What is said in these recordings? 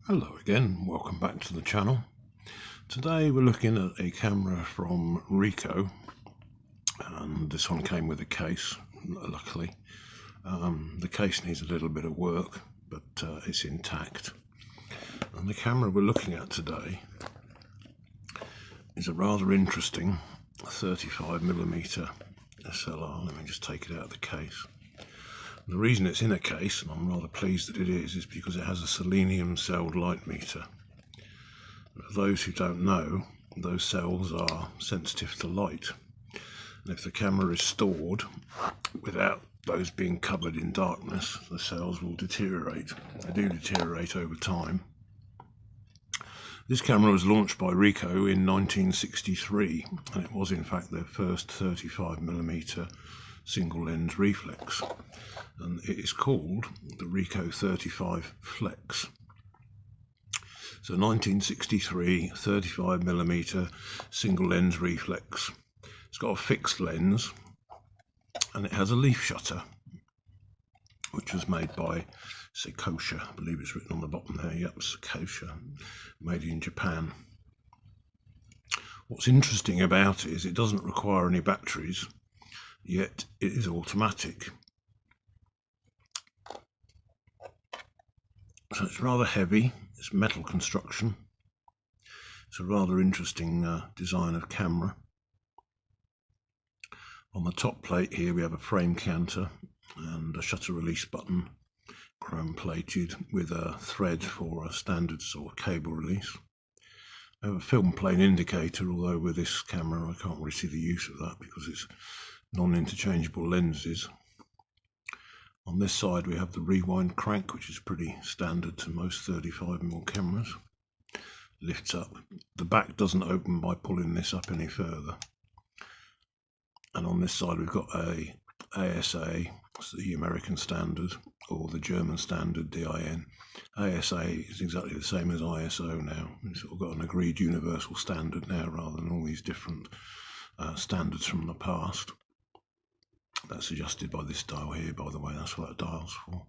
Hello again, welcome back to the channel. Today we're looking at a camera from Ricoh, and this one came with a case, luckily. The case needs a little bit of work, but it's intact. And the camera we're looking at today is a rather interesting 35mm SLR. Let me just take it out of the case. The reason it's in a case, and I'm rather pleased that it is because it has a selenium celled light meter. For those who don't know, those cells are sensitive to light, and if the camera is stored without those being covered in darkness, the cells will deteriorate. They do deteriorate over time. This camera was launched by Ricoh in 1963, and it was in fact their first 35mm single lens reflex, and it is called the Ricoh 35 Flex. So 1963 35mm single lens reflex. It's got a fixed lens and it has a leaf shutter, which was made by Ricoh. I believe it's written on the bottom there. Yep, Ricoh, made in Japan. What's interesting about it is it doesn't require any batteries, yet it is automatic. So it's rather heavy, it's metal construction. It's a rather interesting design of camera. On the top plate here we have a frame counter and a shutter release button, chrome plated, with a thread for a standard sort of cable release. I have a film plane indicator, although with this camera I can't really see the use of that because it's non-interchangeable lenses. On this side we have the rewind crank, which is pretty standard to most 35mm cameras. Lifts up. The back doesn't open by pulling this up any further. And on this side we've got a ASA, the American standard, or the German standard, DIN. ASA is exactly the same as ISO now. We've sort of got an agreed universal standard now rather than all these different standards from the past. That's adjusted by this dial here, by the way. That's what that dial's for.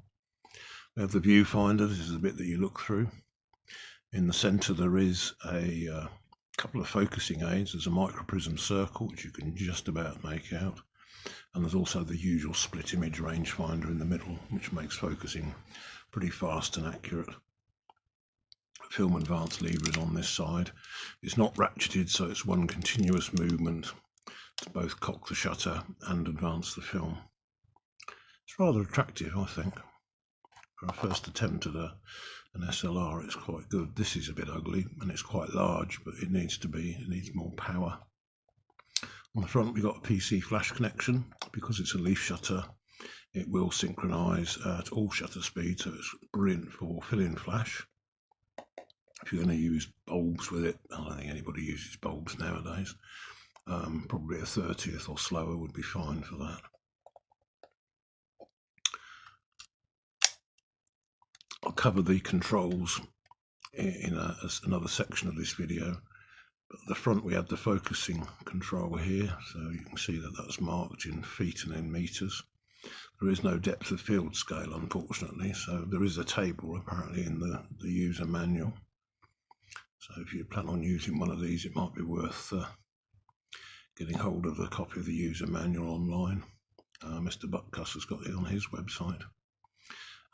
We have the viewfinder. This is the bit that you look through. In the centre there is a couple of focusing aids. There's a microprism circle, which you can just about make out, and there's also the usual split image rangefinder in the middle, which makes focusing pretty fast and accurate. Film advance lever is on this side. It's not ratcheted, so it's one continuous movement to both cock the shutter and advance the film. It's rather attractive, I think. For a first attempt at an SLR, it's quite good. This is a bit ugly and it's quite large, but it needs more power. On the front we've got a PC flash connection. Because it's a leaf shutter, it will synchronise at all shutter speeds, so it's brilliant for fill-in flash. If you're going to use bulbs with it, I don't think anybody uses bulbs nowadays. Probably a 30th or slower would be fine for that. I'll cover the controls in another section of this video. But at the front we have the focusing control here, so you can see that that's marked in feet and in meters. There is no depth of field scale, unfortunately, so there is a table apparently in the user manual. So if you plan on using one of these, it might be worth getting hold of a copy of the user manual online. Mr. Butkus has got it on his website.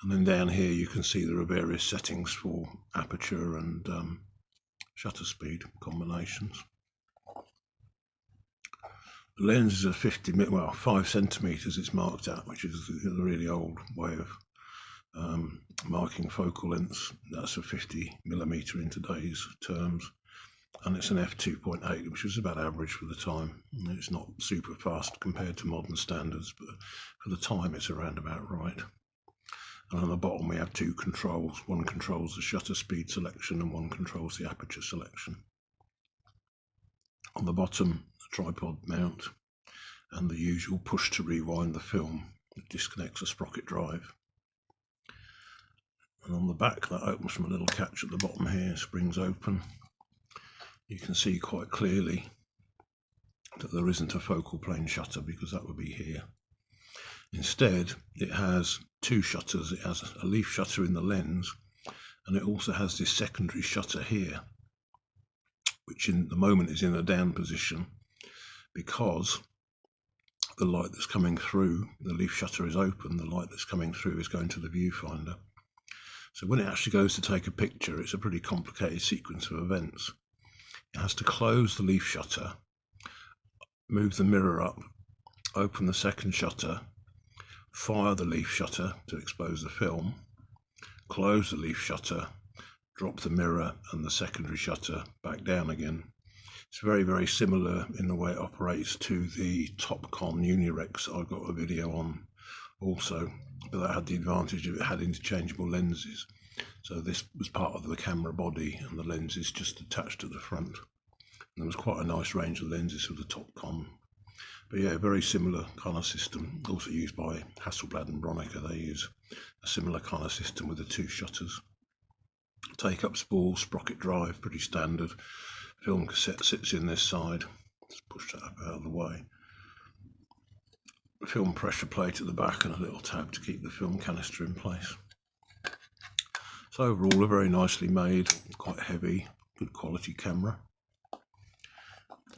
And then down here you can see there are various settings for aperture and shutter speed combinations. The lens is a 5 centimeters it's marked at, which is a really old way of marking focal lengths. That's a 50mm in today's terms. And it's an f2.8, which is about average for the time. It's not super fast compared to modern standards, but for the time it's around about right. And on the bottom we have two controls. One controls the shutter speed selection and one controls the aperture selection. On the bottom, the tripod mount and the usual push to rewind the film. It disconnects a sprocket drive. And on the back, that opens from a little catch at the bottom here, springs open. You can see quite clearly that there isn't a focal plane shutter because that would be here. Instead, it has two shutters. It has a leaf shutter in the lens and it also has this secondary shutter here, which in the moment is in a down position because the light that's coming through, the leaf shutter is open, the light that's coming through is going to the viewfinder. So when it actually goes to take a picture, it's a pretty complicated sequence of events. It has to close the leaf shutter, move the mirror up, open the second shutter, fire the leaf shutter to expose the film, close the leaf shutter, drop the mirror and the secondary shutter back down again. It's very, very similar in the way it operates to the Topcon Unirex I got a video on also, but that had the advantage of it had interchangeable lenses. So this was part of the camera body and the lenses just attached to the front. And there was quite a nice range of lenses for the Topcon. But yeah, very similar kind of system, also used by Hasselblad and Bronica. They use a similar kind of system with the two shutters. Take up spool, sprocket drive, pretty standard. Film cassette sits in this side. Let's push that up out of the way. Film pressure plate at the back and a little tab to keep the film canister in place. So overall, a very nicely made, quite heavy, good quality camera.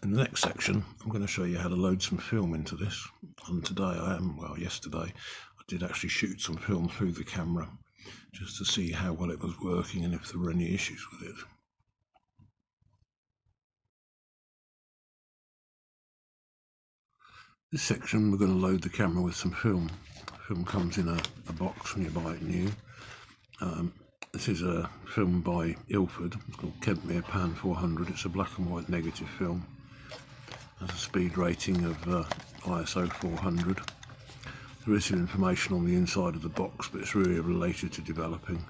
In the next section, I'm going to show you how to load some film into this. And today yesterday, I did actually shoot some film through the camera just to see how well it was working and if there were any issues with it. This section, we're going to load the camera with some film. Film comes in a box when you buy it new. This is a film by Ilford. It's called Kentmere Pan 400. It's a black and white negative film. Has a speed rating of ISO 400. There is some information on the inside of the box, but it's really related to developing.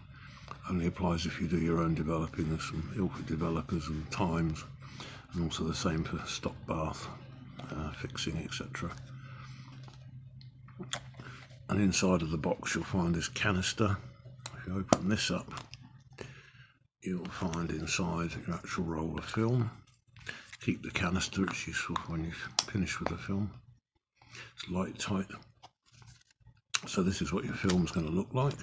Only applies if you do your own developing. There's some Ilford developers and times, and also the same for stock bath fixing, etc. And inside of the box you'll find this canister. If you open this up, you'll find inside your actual roll of film. Keep the canister, it's useful when you've finished with the film. It's light tight. So this is what your film's going to look like.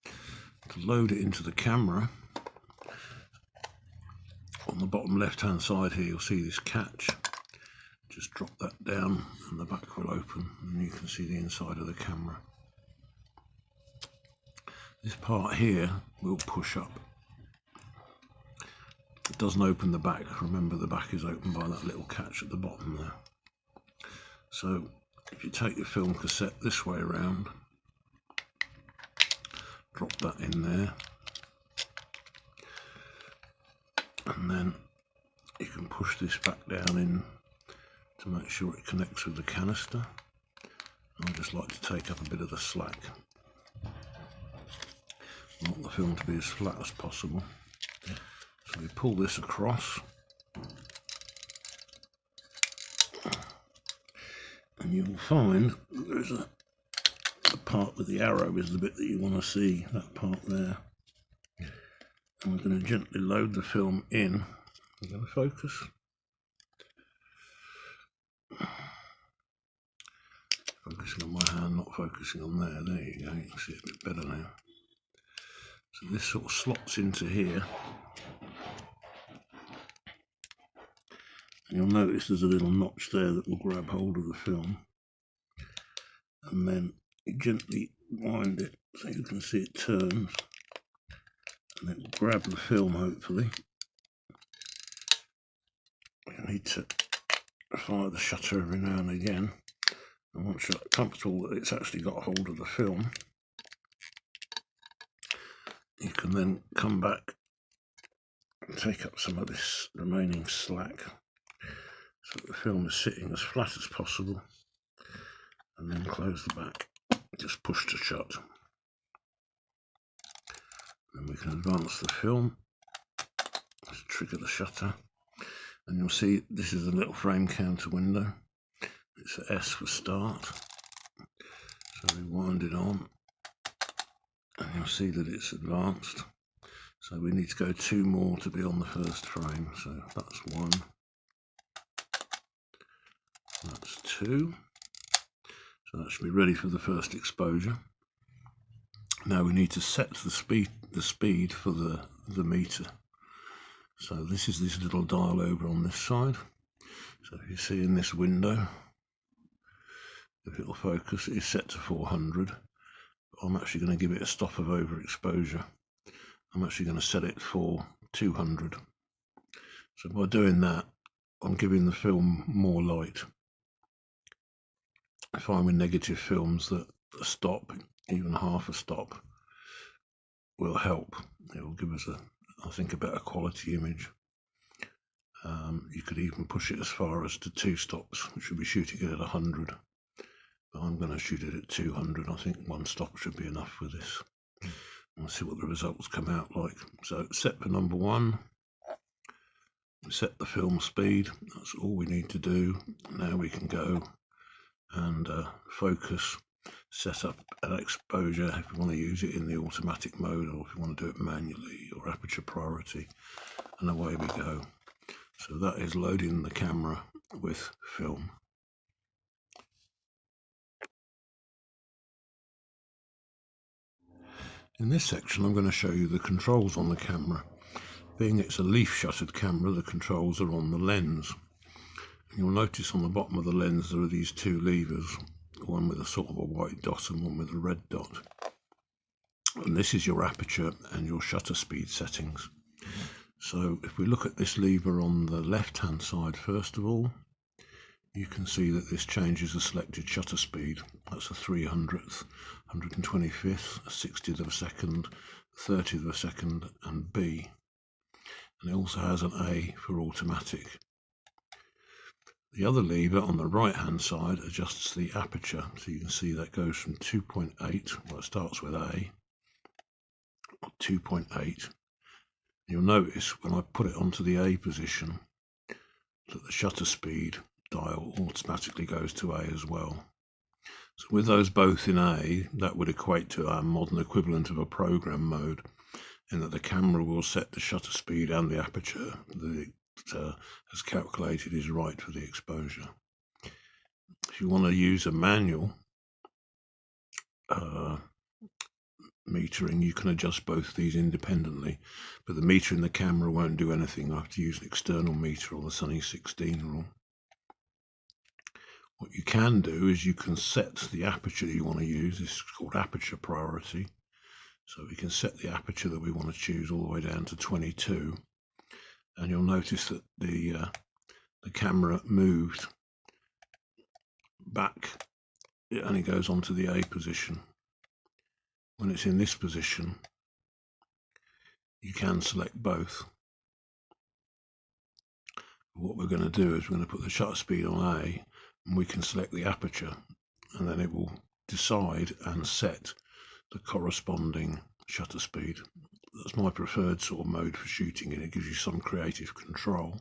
To load it into the camera, on the bottom left hand side here you'll see this catch. Just drop that down and the back will open and you can see the inside of the camera. This part here will push up. It doesn't open the back. Remember, the back is opened by that little catch at the bottom there. So if you take your film cassette this way around, drop that in there, and then you can push this back down in to make sure it connects with the canister. I just like to take up a bit of the slack. I want the film to be as flat as possible. So we pull this across, and you'll find there's a part with the arrow is the bit that you want to see, that part there. And we're going to gently load the film in. I'm going to focus. Focusing on my hand, not focusing on there. There you go, you can see it a bit better now. So this sort of slots into here. And you'll notice there's a little notch there that will grab hold of the film. And then you gently wind it so you can see it turns. And then grab the film, hopefully. You need to fire the shutter every now and again. And once you're comfortable that it's actually got hold of the film, you can then come back and take up some of this remaining slack so that the film is sitting as flat as possible, and then close the back, just push to shut. Then we can advance the film, just trigger the shutter, and you'll see this is a little frame counter window. It's an S for start, so we wind it on and you'll see that it's advanced. So we need to go 2 more to be on the first frame. So that's 1, that's 2. So that should be ready for the first exposure. Now we need to set the speed the speed for the meter. So this is this little dial over on this side. So if you see in this window, if it'll focus, it is set to 400. I'm actually going to give it a stop of overexposure. I'm actually going to set it for 200. So by doing that, I'm giving the film more light. I find with negative films that a stop, even half a stop, will help. It will give us I think, a better quality image. You could even push it as far as to 2 stops, which would be shooting it at 100. But I'm going to shoot it at 200. I think 1 stop should be enough for this. We'll see what the results come out like. So set for number 1. Set the film speed. That's all we need to do. Now we can go and focus, set up an exposure if we want to use it in the automatic mode, or if we want to do it manually, or aperture priority, and away we go. So that is loading the camera with film. In this section I'm going to show you the controls on the camera. Being it's a leaf shuttered camera, the controls are on the lens. You'll notice on the bottom of the lens there are these 2 levers, one with a sort of a white dot and one with a red dot. And this is your aperture and your shutter speed settings. So if we look at this lever on the left hand side first of all, you can see that this changes the selected shutter speed. That's a 300th, 125th, a 60th of a second, 30th of a second, and B. And it also has an A for automatic. The other lever on the right hand side adjusts the aperture, so you can see that goes from 2.8, well, it starts with A, 2.8. You'll notice when I put it onto the A position that the shutter speed dial automatically goes to A as well. So with those both in A, that would equate to our modern equivalent of a program mode, in that the camera will set the shutter speed and the aperture that it has calculated is right for the exposure. If you want to use a manual metering, you can adjust both these independently, but the meter in the camera won't do anything. I have to use an external meter, or the Sunny 16 rule. What you can do is you can set the aperture you want to use. This is called aperture priority. So we can set the aperture that we want to choose all the way down to 22, and you'll notice that the camera moved back. It only goes on to the A position. When it's in this position, you can select both. What we're going to do is we're going to put the shutter speed on A, and we can select the aperture, and then it will decide and set the corresponding shutter speed. That's my preferred sort of mode for shooting it. It gives you some creative control.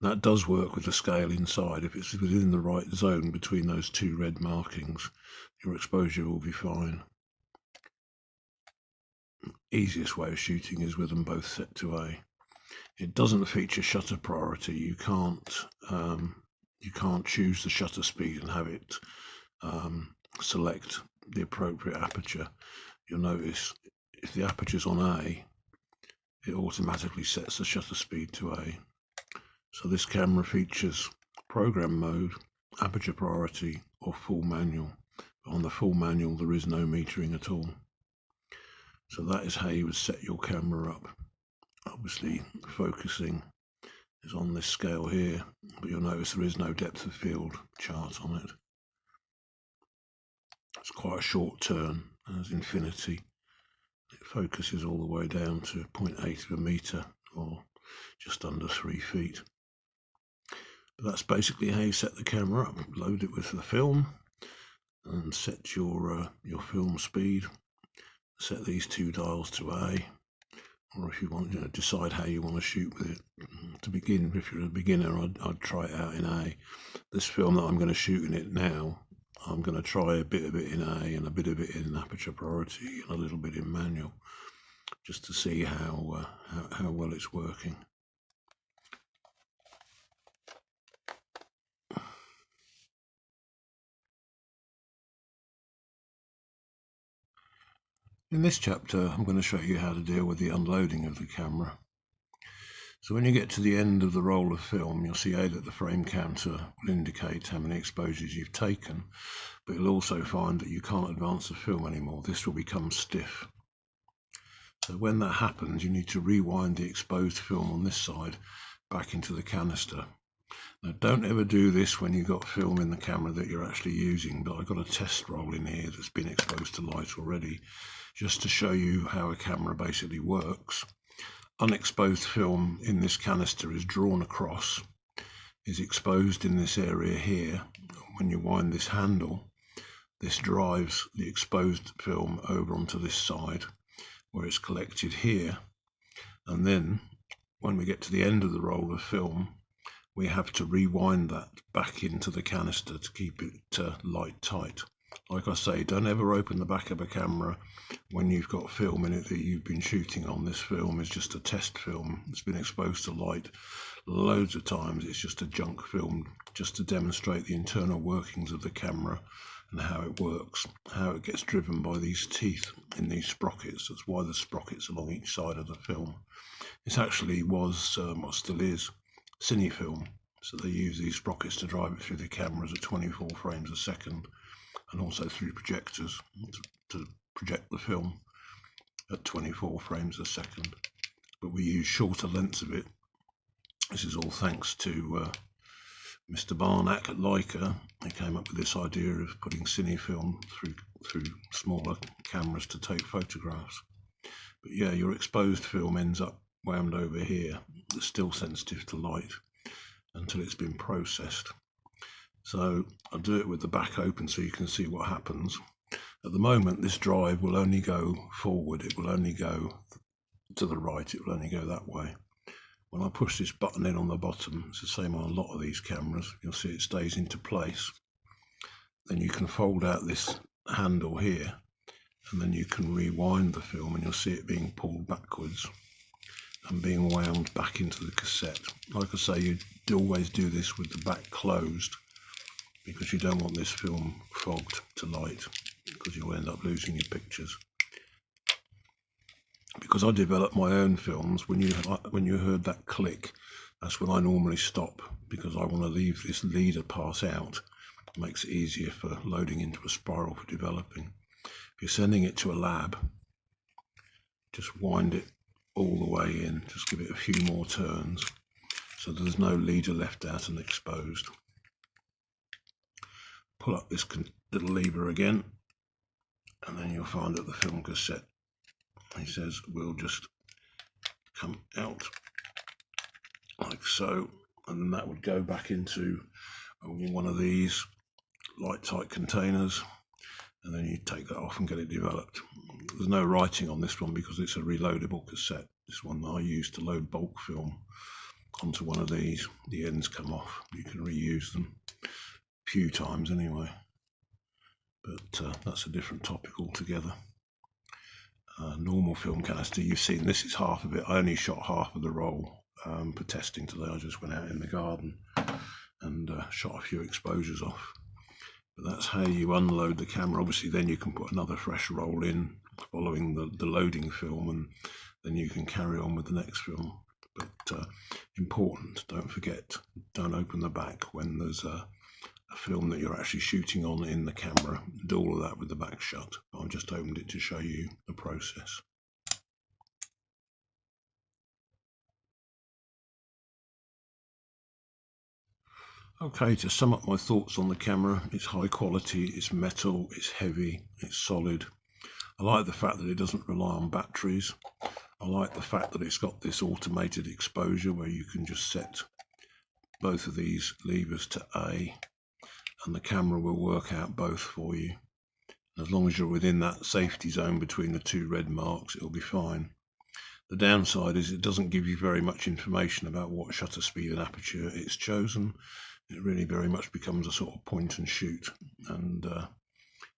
That does work with the scale inside. If it's within the right zone between those 2 red markings, your exposure will be fine. Easiest way of shooting is with them both set to A. It doesn't feature shutter priority. You can't choose the shutter speed and have it select the appropriate aperture. You'll notice if the aperture's on A, it automatically sets the shutter speed to A. So this camera features program mode, aperture priority, or full manual. But on the full manual there is no metering at all. So that is how you would set your camera up. Obviously focusing is on this scale here, but you'll notice there is no depth of field chart on it. It's quite a short turn, as infinity. It focuses all the way down to 0.8 of a meter, or just under 3 feet. But that's basically how you set the camera up. Load it with the film and set your film speed. Set these 2 dials to A, or if you want, decide how you want to shoot with it. To begin, if you're a beginner, I'd try it out in A. This film that I'm going to shoot in it now, I'm going to try a bit of it in A and a bit of it in aperture priority and a little bit in manual, just to see how well it's working. In this chapter, I'm going to show you how to deal with the unloading of the camera. So when you get to the end of the roll of film, you'll see that the frame counter will indicate how many exposures you've taken, but you'll also find that you can't advance the film anymore. This will become stiff. So when that happens, you need to rewind the exposed film on this side back into the canister. Now, don't ever do this when you've got film in the camera that you're actually using, but I've got a test roll in here that's been exposed to light already, just to show you how a camera basically works. Unexposed film in this canister is drawn across, is exposed in this area here. When you wind this handle, this drives the exposed film over onto this side where it's collected here, and then when we get to the end of the roll of film, we have to rewind that back into the canister to keep it light tight. Like I say, don't ever open the back of a camera when you've got film in it that you've been shooting on. This film is just a test film. It's been exposed to light loads of times. It's just a junk film, just to demonstrate the internal workings of the camera and how it works, how it gets driven by these teeth in these sprockets. That's why the sprockets along each side of the film. This actually was, what still is, cine film. So they use these sprockets to drive it through the cameras at 24 frames a second, and also through projectors to project the film at 24 frames a second. But we use shorter lengths of it. This is all thanks to Mr. Barnack at Leica. He came up with this idea of putting cine film through smaller cameras to take photographs. But yeah, your exposed film ends up wound over here. It's still sensitive to light until it's been processed. So I'll do it with the back open so you can see what happens. At the moment, this drive will only go forward. It will only go to the right. It will only go that way. When I push this button in on the bottom, it's the same on a lot of these cameras. You'll see it stays into place. Then you can fold out this handle here, and then you can rewind the film, and you'll see it being pulled backwards and being wound back into the cassette. Like I say, you always do this with the back closed, because you don't want this film fogged to light, because you'll end up losing your pictures. Because I develop my own films, when you heard that click, that's when I normally stop, because I want to leave this leader pass out. It makes it easier for loading into a spiral for developing. If you're sending it to a lab, just wind it all the way in, just give it a few more turns so there's no leader left out and exposed. Pull up this little lever again, and then you'll find that the film cassette, he says, will just come out like so, and then that would go back into one of these light tight containers, and then you take that off and get it developed. There's no writing on this one because it's a reloadable cassette. This one I use to load bulk film onto one of these. The ends come off. You can reuse them a few times anyway, but that's a different topic altogether. Normal film canister, you've seen this is half of it. I only shot half of the roll for testing today. I just went out in the garden and shot a few exposures off. But that's how you unload the camera. Obviously then you can put another fresh roll in following the loading film, and then you can carry on with the next film. But important, don't forget, don't open the back when there's a film that you're actually shooting on in the camera. Do all of that with the back shut. I've just opened it to show you the process. Okay, to sum up my thoughts on the camera, it's high quality, it's metal, it's heavy, it's solid. I like the fact that it doesn't rely on batteries. I like the fact that it's got this automated exposure where you can just set both of these levers to A, and the camera will work out both for you. As long as you're within that safety zone between the two red marks, it'll be fine. The downside is it doesn't give you very much information about what shutter speed and aperture it's chosen. It really very much becomes a sort of point and shoot, and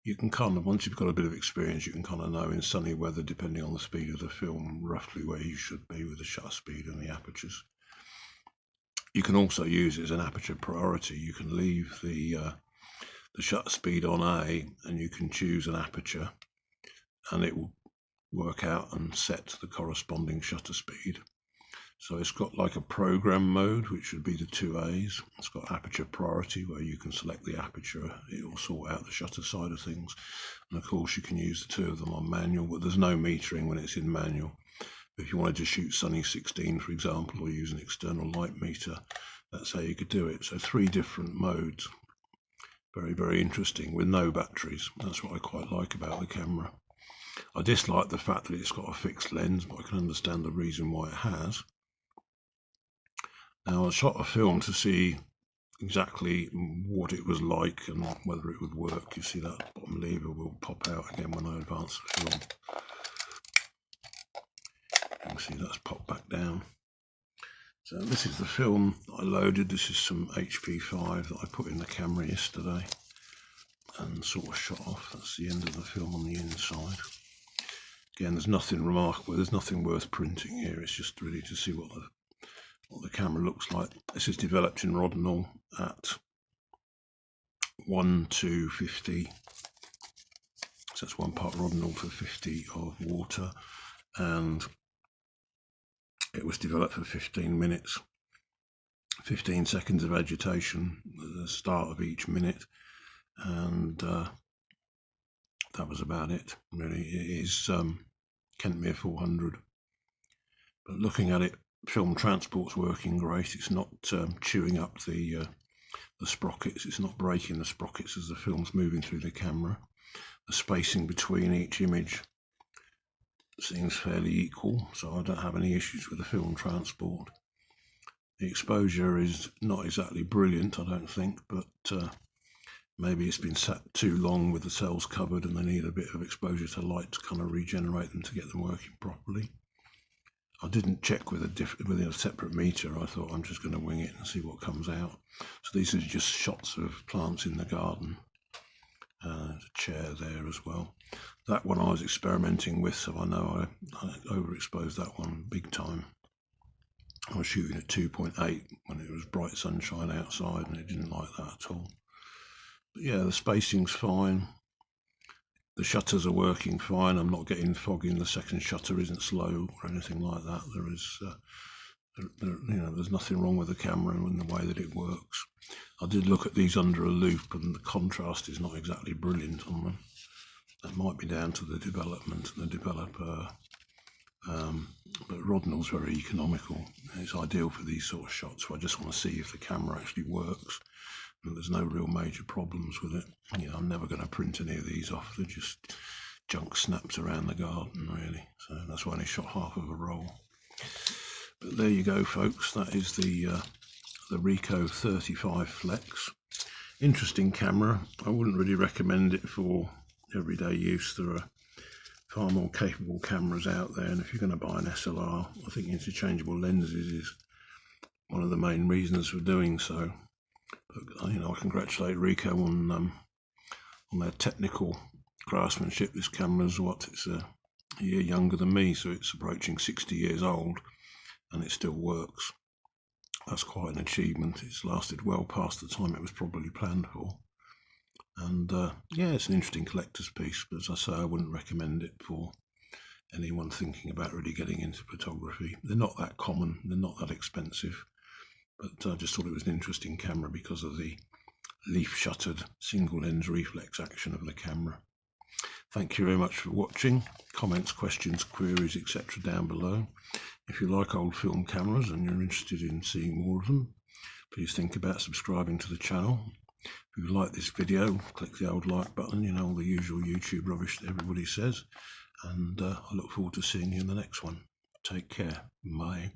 you can kind of, once you've got a bit of experience, you can kind of know in sunny weather, depending on the speed of the film, roughly where you should be with the shutter speed and the apertures. You can also use it as an aperture priority. You can leave the shutter speed on A, and you can choose an aperture, and it will work out and set the corresponding shutter speed. So it's got like a program mode, which would be the 2A's. It's got aperture priority, where you can select the aperture. It will sort out the shutter side of things. And of course you can use the two of them on manual, but there's no metering when it's in manual. If you wanted to shoot Sunny 16, for example, or use an external light meter, that's how you could do it. So 3 different modes. Very, very interesting, with no batteries. That's what I quite like about the camera. I dislike the fact that it's got a fixed lens, but I can understand the reason why it has. Now, I shot a film to see exactly what it was like and whether it would work. You see that bottom lever will pop out again when I advance the film. You can see that's popped back down. So this is the film I loaded. This is some HP5 that I put in the camera yesterday and sort of shot off. That's the end of the film on the inside. Again, there's nothing remarkable. There's nothing worth printing here. It's just really to see what the camera looks like. This is developed in Rodinal at 1:50. So that's 1 part Rodinal for 50 of water, and it was developed for 15 minutes, 15 seconds of agitation at the start of each minute, and that was about it, really. It is Kentmere 400, but looking at it, film transport's working great. It's not chewing up the sprockets. It's not breaking the sprockets as the film's moving through the camera. The spacing between each image seems fairly equal, so I don't have any issues with the film transport. The exposure is not exactly brilliant, I don't think, but maybe it's been sat too long with the cells covered and they need a bit of exposure to light to kind of regenerate them to get them working properly. I didn't check with a separate meter. I thought I'm just going to wing it and see what comes out. So these are just shots of plants in the garden. There's a chair there as well. That one I was experimenting with, so I know I overexposed that one big time. I was shooting at 2.8 when it was bright sunshine outside, and it didn't like that at all. But yeah, the spacing's fine. The shutters are working fine. I'm not getting foggy, and the second shutter isn't slow or anything like that. There is, there's nothing wrong with the camera and the way that it works. I did look at these under a loupe, and the contrast is not exactly brilliant on them. That might be down to the development and the developer. But Rodinal's very economical. It's ideal for these sort of shots. So I just want to see if the camera actually works. And there's no real major problems with it. I'm never going to print any of these off. They're just junk snaps around the garden, really. So that's why I only shot half of a roll. But there you go, folks. That is the Ricoh 35 Flex. Interesting camera. I wouldn't really recommend it for everyday use. There are far more capable cameras out there, and if you're going to buy an SLR, I think interchangeable lenses is one of the main reasons for doing so. But I congratulate Ricoh on their technical craftsmanship. This camera's it's a year younger than me, so it's approaching 60 years old, and it still works. That's quite an achievement. It's lasted well past the time it was probably planned for. And yeah, it's an interesting collector's piece, but as I say, I wouldn't recommend it for anyone thinking about really getting into photography. They're not that common, they're not that expensive, but I just thought it was an interesting camera because of the leaf shuttered single lens reflex action of the camera. Thank you very much for watching. Comments, questions, queries, etc. down below. If you like old film cameras and you're interested in seeing more of them, please think about subscribing to the channel. If you like this video, click the old like button, all the usual YouTube rubbish that everybody says. And I look forward to seeing you in the next one. Take care. Bye.